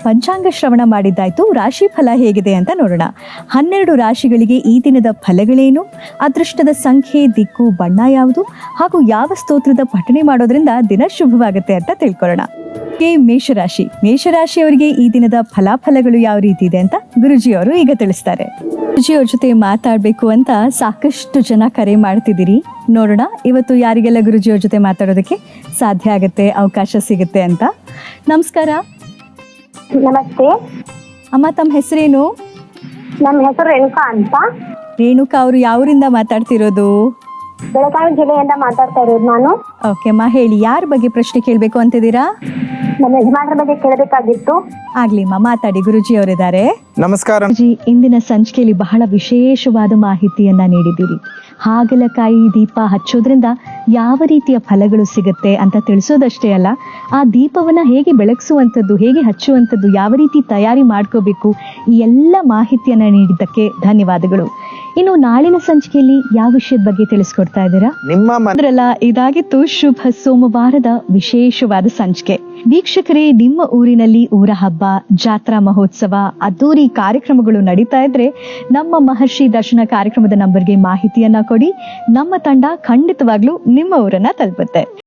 ಪಂಚಾಂಗ ಶ್ರವಣ ಮಾಡಿದ್ದಾಯ್ತು. ರಾಶಿ ಫಲ ಹೇಗಿದೆ ಅಂತ ನೋಡೋಣ. 12 ರಾಶಿಗಳಿಗೆ ಈ ದಿನದ ಫಲಗಳೇನು, ಅದೃಷ್ಟದ ಸಂಖ್ಯೆ, ದಿಕ್ಕು, ಬಣ್ಣ ಯಾವುದು ಹಾಗೂ ಯಾವ ಸ್ತೋತ್ರದ ಪಠಣೆ ಮಾಡೋದ್ರಿಂದ ದಿನ ಶುಭವಾಗುತ್ತೆ ಅಂತ ತಿಳ್ಕೊಳ್ಳೋಣ. ಮೇಷರಾಶಿಯವರಿಗೆ ಈ ದಿನದ ಫಲಾಫಲಗಳು ಯಾವ ರೀತಿ ಇದೆ ಅಂತ ಗುರುಜಿಯವರು ಈಗ ತಿಳಿಸ್ತಾರೆ. ಗುರುಜಿಯವ್ರ ಜೊತೆ ಮಾತಾಡಬೇಕು ಅಂತ ಸಾಕಷ್ಟು ಜನ ಕರೆ ಮಾಡ್ತಿದ್ದೀರಿ. ನೋಡೋಣ ಇವತ್ತು ಯಾರಿಗೆಲ್ಲ ಗುರುಜಿಯವ್ರ ಜೊತೆ ಮಾತಾಡೋದಕ್ಕೆ ಸಾಧ್ಯ ಆಗುತ್ತೆ, ಅವಕಾಶ ಸಿಗುತ್ತೆ ಅಂತ. ನಮಸ್ಕಾರ. ನಮಸ್ತೆ. ಅಮ್ಮ, ತಮ್ಮ ಹೆಸರೇನು? ನಮ್ಮ ಹೆಸರು ರೇಣುಕಾ ಅಂತ. ರೇಣುಕಾ ಅವರು ಯಾವೂರಿಂದ ಮಾತಾಡ್ತಿರೋದು? ಬೆಳಗಾವಿ ಜಿಲ್ಲೆಯಿಂದ ಮಾತಾಡ್ತಾ ಇರೋದು ನಾನು. ಓಕೆ ಅಮ್ಮ, ಹೇಳಿ, ಯಾರ ಬಗ್ಗೆ ಪ್ರಶ್ನೆ ಕೇಳಬೇಕು ಅಂತಿದ್ದೀರಾ? ನಮ್ಮ ಯಜಮಾನ್ರ ಬಗ್ಗೆ ಕೇಳಬೇಕಾಗಿತ್ತು. ಆಗ್ಲಿಮ್ಮ, ಮಾತಾಡಿ. ಗುರುಜಿ ಅವರಿದ್ದಾರೆ. ನಮಸ್ಕಾರ. ಗುರುಜಿ, ಇಂದಿನ ಸಂಚಿಕೆಯಲ್ಲಿ ಬಹಳ ವಿಶೇಷವಾದ ಮಾಹಿತಿಯನ್ನ ನೀಡಿದ್ದೀರಿ. ಹಾಗಲಕಾಯಿ ದೀಪ ಹಚ್ಚೋದ್ರಿಂದ ಯಾವ ರೀತಿಯ ಫಲಗಳು ಸಿಗುತ್ತೆ ಅಂತ ತಿಳಿಸೋದಷ್ಟೇ ಅಲ್ಲ, ಆ ದೀಪವನ್ನ ಹೇಗೆ ಬೆಳಗಿಸುವಂಥದ್ದು, ಹೇಗೆ ಹಚ್ಚುವಂಥದ್ದು, ಯಾವ ರೀತಿ ತಯಾರಿ ಮಾಡ್ಕೋಬೇಕು, ಈ ಎಲ್ಲ ಮಾಹಿತಿಯನ್ನ ನೀಡಿದ್ದಕ್ಕೆ ಧನ್ಯವಾದಗಳು. ಇನ್ನು ನಾಳಿನ ಸಂಚಿಕೆಯಲ್ಲಿ ಯಾವ ವಿಷಯದ ಬಗ್ಗೆ ತಿಳಿಸ್ಕೊಡ್ತಾ ಇದ್ದೀರಾ? ನಿಮ್ಮ ಇದಾಗಿತ್ತು ಶುಭ ಸೋಮವಾರದ ವಿಶೇಷವಾದ ಸಂಚಿಕೆ. ವೀಕ್ಷಕರೇ, ನಿಮ್ಮ ಊರಿನಲ್ಲಿ ಊರ ಹಬ್ಬ, ಜಾತ್ರಾ ಮಹೋತ್ಸವ, ಅದ್ದೂರಿ ಕಾರ್ಯಕ್ರಮಗಳು ನಡೀತಾ ಇದ್ರೆ ನಮ್ಮ ಮಹರ್ಷಿ ದರ್ಶನ ಕಾರ್ಯಕ್ರಮದ ನಂಬರ್ಗೆ ಮಾಹಿತಿಯನ್ನ ಕೊಡಿ. ನಮ್ಮ ತಂಡ ಖಂಡಿತವಾಗ್ಲೂ ನಿಮ್ಮ ಊರನ್ನ ತಲುಪುತ್ತೆ.